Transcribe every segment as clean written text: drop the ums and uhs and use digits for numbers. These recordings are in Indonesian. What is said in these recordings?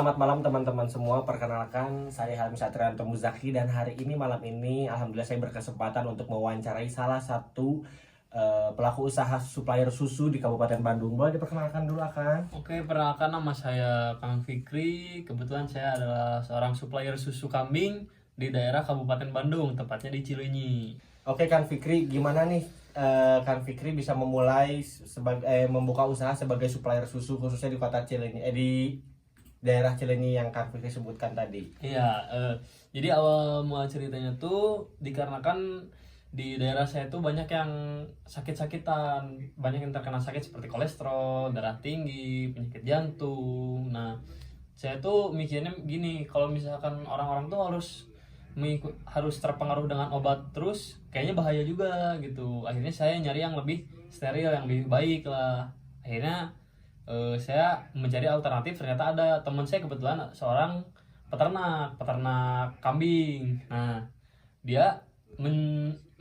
selamat malam teman-teman semua. Perkenalkan, saya Helmi Satrianto Muzaki dan hari ini malam ini alhamdulillah saya berkesempatan untuk mewawancarai salah satu pelaku usaha supplier susu di Kabupaten Bandung. Boleh diperkenalkan dulu Akan? Oke, perkenalkan nama saya Kang Fikri. Kebetulan saya adalah seorang supplier susu kambing di daerah Kabupaten Bandung, tepatnya di Cileunyi. Oke Kang Fikri, gimana nih Kang Fikri bisa memulai sebagai membuka usaha sebagai supplier susu khususnya di kota Cileunyi, di daerah Cileunyi yang Kang Fikri sebutkan tadi? Iya, jadi awal mula ceritanya tuh dikarenakan di daerah saya tuh banyak yang sakit-sakitan, banyak yang terkena sakit seperti kolesterol, darah tinggi, penyakit jantung. Nah, saya tuh mikirnya gini, kalau misalkan orang-orang tuh harus terpengaruh dengan obat terus, kayaknya bahaya juga gitu. Akhirnya saya nyari yang lebih steril, yang lebih baik lah. Akhirnya saya mencari alternatif, ternyata ada teman saya kebetulan seorang peternak kambing. Nah, dia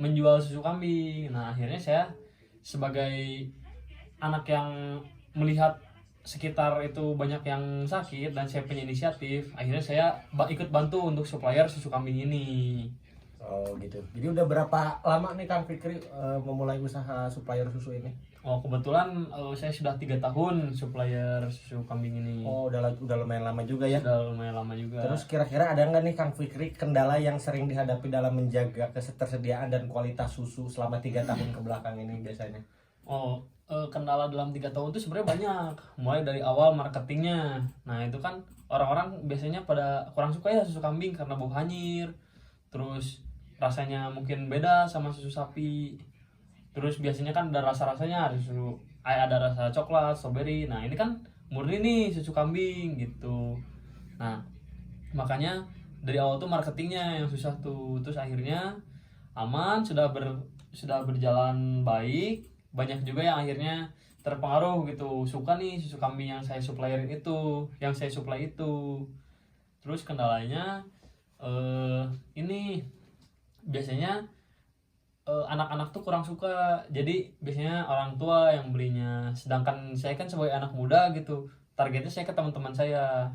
menjual susu kambing. Nah, akhirnya saya sebagai anak yang melihat sekitar itu banyak yang sakit dan saya punya inisiatif, akhirnya saya ikut bantu untuk supplier susu kambing ini. Oh gitu. Jadi udah berapa lama nih Kang Fikri memulai usaha supplier susu ini? Oh, kebetulan saya sudah 3 tahun supplier susu kambing ini. Oh udah lumayan lama juga ya. Sudah lumayan lama juga. Terus kira-kira ada nggak nih Kang Fikri kendala yang sering dihadapi dalam menjaga ketersediaan dan kualitas susu selama 3 tahun ke belakang ini biasanya? Oh, kendala dalam 3 tahun itu sebenarnya banyak. Mulai dari awal marketingnya. Nah, itu kan orang-orang biasanya pada kurang suka ya susu kambing karena bau hanyir. Terus rasanya mungkin beda sama susu sapi. Terus biasanya kan ada rasa-rasanya, ada rasa coklat, strawberry. Nah, ini kan murni nih susu kambing gitu. Nah, makanya dari awal tuh marketingnya yang susah tuh. Terus akhirnya aman, sudah berjalan baik. Banyak juga yang akhirnya terpengaruh gitu, suka nih susu kambing yang saya supply itu. Terus kendalanya ini biasanya anak-anak tuh kurang suka, jadi biasanya orang tua yang belinya, sedangkan saya kan sebagai anak muda gitu, targetnya saya ke teman-teman saya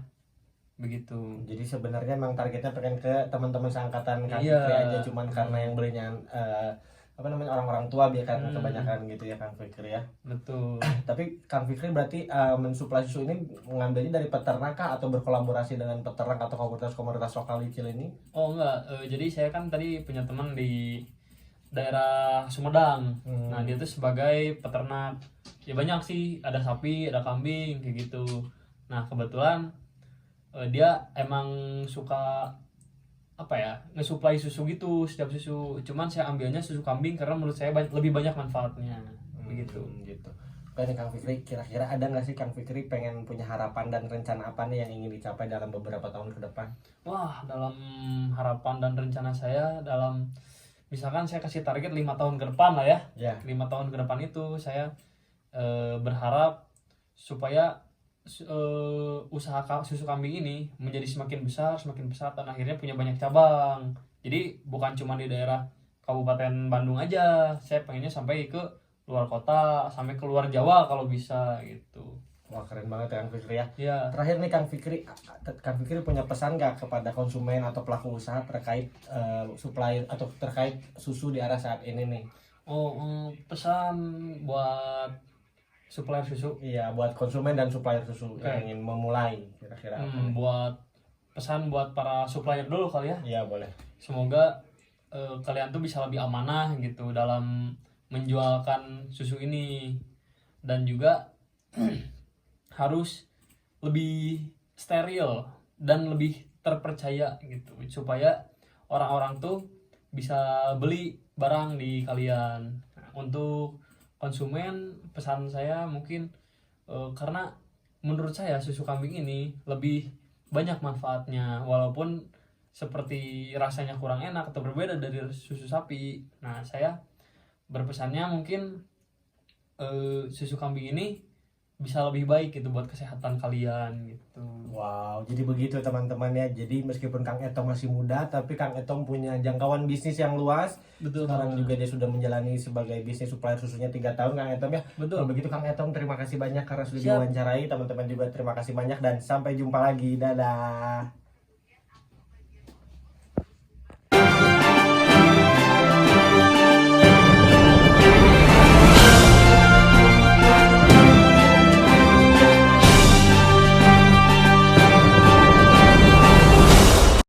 begitu. Jadi sebenarnya memang targetnya pengen ke teman-teman seangkatan Kang Iya. Fikri aja, cuman karena yang belinya apa namanya orang-orang tua biar karena kebanyakan gitu ya Kang Fikri ya. Betul. Tapi Kang Fikri berarti mensuplai susu ini mengambilnya dari peternak kah atau berkolaborasi dengan peternak atau komunitas-komunitas lokal di Cileunyi? Oh enggak, jadi saya kan tadi punya teman di daerah Sumedang. Nah, dia tuh sebagai peternak. Ya banyak sih, ada sapi, ada kambing kayak gitu. Nah, kebetulan dia emang suka apa ya, ngesuplai susu gitu, setiap susu. Cuman saya ambilnya susu kambing karena menurut saya lebih banyak manfaatnya. Begitu. Gitu. Oke nih Kang Fikri, kira-kira ada nggak sih Kang Fikri pengen punya harapan dan rencana apa nih yang ingin dicapai dalam beberapa tahun ke depan? Wah, dalam harapan dan rencana saya, dalam misalkan saya kasih target 5 tahun ke depan lah ya. Ya. 5 tahun ke depan itu saya berharap supaya usaha susu kambing ini menjadi semakin besar dan akhirnya punya banyak cabang. Jadi bukan cuma di daerah Kabupaten Bandung aja, saya pengennya sampai ke luar kota, sampai ke luar Jawa kalau bisa gitu. Wah keren banget ya Kang Fikri ya. Ya. Terakhir nih Kang Fikri punya pesan nggak kepada konsumen atau pelaku usaha terkait supply atau terkait susu di era saat ini nih? Oh, pesan buat supplier susu. Iya, buat konsumen dan supplier susu yang ingin memulai kira-kira apa nih? Pesan buat para supplier dulu kali ya. Iya boleh. Semoga kalian tuh bisa lebih amanah gitu dalam menjualkan susu ini, dan juga harus lebih steril dan lebih terpercaya gitu, supaya orang-orang tuh bisa beli barang di kalian. Nah, untuk konsumen, pesan saya mungkin karena menurut saya susu kambing ini lebih banyak manfaatnya, walaupun seperti rasanya kurang enak atau berbeda dari susu sapi. Nah, saya berpesannya mungkin susu kambing ini bisa lebih baik gitu buat kesehatan kalian gitu. Wow, jadi begitu teman-teman ya. Jadi meskipun Kang Etong masih muda, tapi Kang Etong punya jangkauan bisnis yang luas. Betul. Sekarang juga dia sudah menjalani sebagai bisnis supplier susunya 3 tahun Kang Etong ya. Betul. Kalau begitu Kang Etong terima kasih banyak karena sudah Siap. diwawancarai. Teman-teman juga terima kasih banyak dan sampai jumpa lagi. Dadah.